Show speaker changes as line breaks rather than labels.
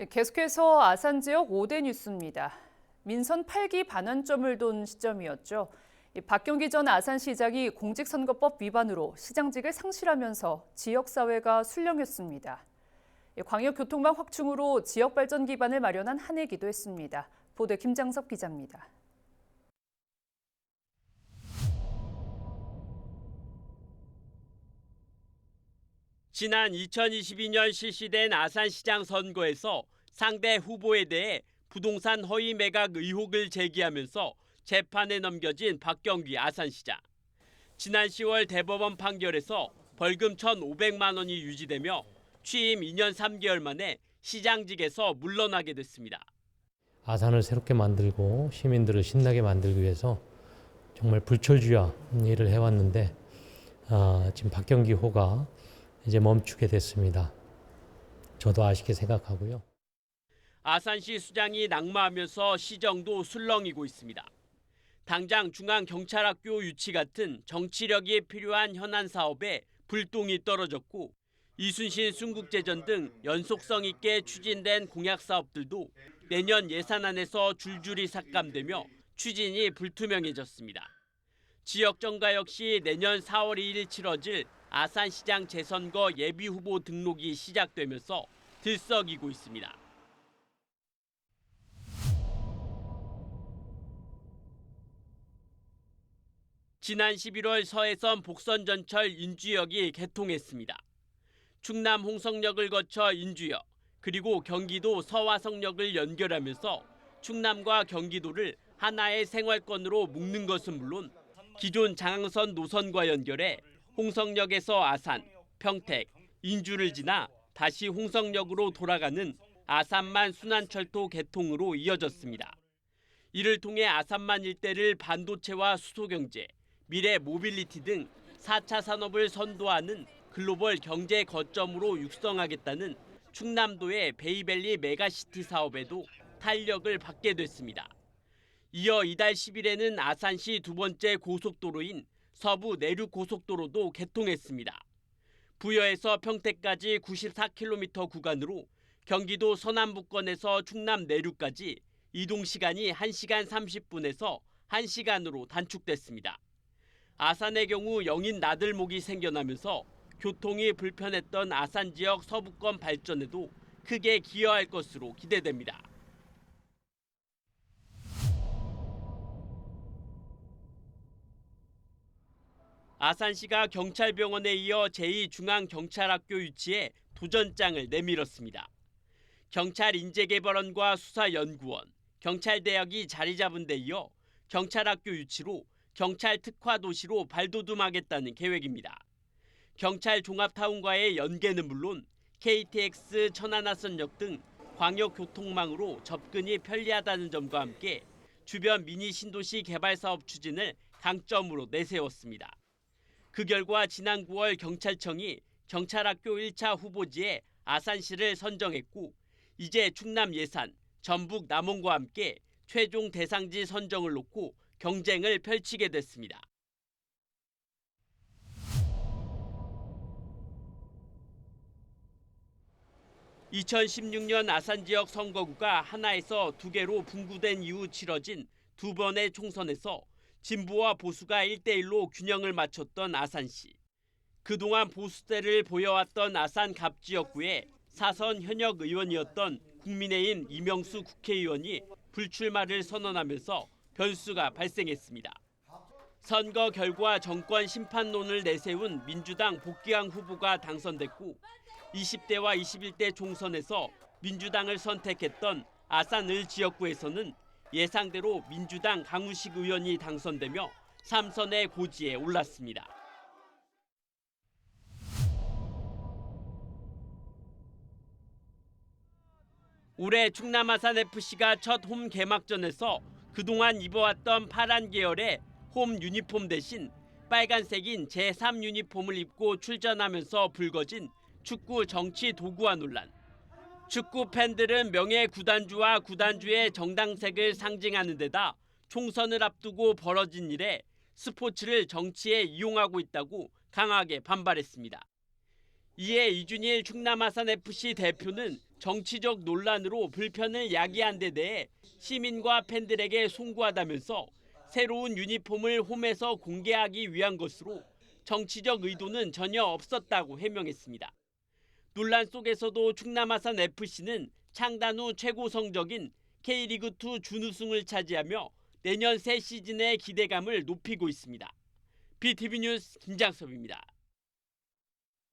계속해서 아산 지역 5대 뉴스입니다. 민선 8기 반환점을 돈 시점이었죠. 박경기 전 아산시장이 공직선거법 위반으로 시장직을 상실하면서 지역사회가 술렁였습니다. 광역교통망 확충으로 지역 발전 기반을 마련한 한 해기도 했습니다. 보도 김장섭 기자입니다.
지난 2022년 실시된 아산시장 선거에서 상대 후보에 대해 부동산 허위 매각 의혹을 제기하면서 재판에 넘겨진 박경기 아산시장. 지난 10월 대법원 판결에서 벌금 1,500만 원이 유지되며 취임 2년 3개월 만에 시장직에서 물러나게 됐습니다.
아산을 새롭게 만들고 시민들을 신나게 만들기 위해서 정말 불철주야 일을 해왔는데 지금 박경기 호가 이제 멈추게 됐습니다. 저도 아쉽게 생각하고요.
아산시 수장이 낙마하면서 시정도 술렁이고 있습니다. 당장 중앙경찰학교 유치 같은 정치력이 필요한 현안 사업에 불똥이 떨어졌고 이순신 순국제전 등 연속성 있게 추진된 공약 사업들도 내년 예산안에서 줄줄이 삭감되며 추진이 불투명해졌습니다. 지역 정가 역시 내년 4월 2일 치러질 아산시장 재선거 예비후보 등록이 시작되면서 들썩이고 있습니다. 지난 11월 서해선 복선전철 인주역이 개통했습니다. 충남 홍성역을 거쳐 인주역, 그리고 경기도 서화성역을 연결하면서 충남과 경기도를 하나의 생활권으로 묶는 것은 물론 기존 장항선 노선과 연결해 홍성역에서 아산, 평택, 인주를 지나 다시 홍성역으로 돌아가는 아산만 순환철도 개통으로 이어졌습니다. 이를 통해 아산만 일대를 반도체와 수소경제, 미래 모빌리티 등 4차 산업을 선도하는 글로벌 경제 거점으로 육성하겠다는 충남도의 베이밸리 메가시티 사업에도 탄력을 받게 됐습니다. 이어 이달 10일에는 아산시 두 번째 고속도로인 서부 내륙고속도로도 개통했습니다. 부여에서 평택까지 94km 구간으로 경기도 서남부권에서 충남 내륙까지 이동 시간이 1시간 30분에서 1시간으로 단축됐습니다. 아산의 경우 영인 나들목이 생겨나면서 교통이 불편했던 아산 지역 서부권 발전에도 크게 기여할 것으로 기대됩니다. 아산시가 경찰병원에 이어 제2중앙경찰학교 유치에 도전장을 내밀었습니다. 경찰인재개발원과 수사연구원, 경찰대학이 자리 잡은 데 이어 경찰학교 유치로 경찰 특화 도시로 발돋움하겠다는 계획입니다. 경찰 종합타운과의 연계는 물론 KTX 천안하선역 등 광역교통망으로 접근이 편리하다는 점과 함께 주변 미니 신도시 개발 사업 추진을 강점으로 내세웠습니다. 그 결과 지난 9월 경찰청이 경찰학교 1차 후보지에 아산시를 선정했고 이제 충남 예산, 전북 남원과 함께 최종 대상지 선정을 놓고 경쟁을 펼치게 됐습니다. (2016년) 아산 지역 선거구가 하나에서 두 개로 분구된 이후 치러진 두 번의 총선에서 진보와 보수가 1대1로 균형을 맞췄던 아산시. 그동안 보수세를 보여왔던 아산 갑지역구의 사선 현역 의원이었던 국민의힘 이명수 국회의원이 불출마를 선언하면서 변수가 발생했습니다. 선거 결과 정권 심판론을 내세운 민주당 복귀항 후보가 당선됐고 20대와 21대 총선에서 민주당을 선택했던 아산 을 지역구에서는 예상대로 민주당 강우식 의원이 당선되며 3선의 고지에 올랐습니다. 올해 충남 아산FC가 첫 홈 개막전에서 그동안 입어왔던 파란 계열의 홈 유니폼 대신 빨간색인 제3 유니폼을 입고 출전하면서 불거진 축구 정치 도구화 논란. 축구 팬들은 명예 구단주와 구단주의 정당색을 상징하는 데다 총선을 앞두고 벌어진 일에 스포츠를 정치에 이용하고 있다고 강하게 반발했습니다. 이에 이준일 충남 아산FC 대표는 정치적 논란으로 불편을 야기한 데 대해 시민과 팬들에게 송구하다면서 새로운 유니폼을 홈에서 공개하기 위한 것으로 정치적 의도는 전혀 없었다고 해명했습니다. 논란 속에서도 충남 아산FC는 창단 후 최고 성적인 K리그2 준우승을 차지하며 내년 새 시즌의 기대감을 높이고 있습니다. BTV 뉴스 김장섭입니다.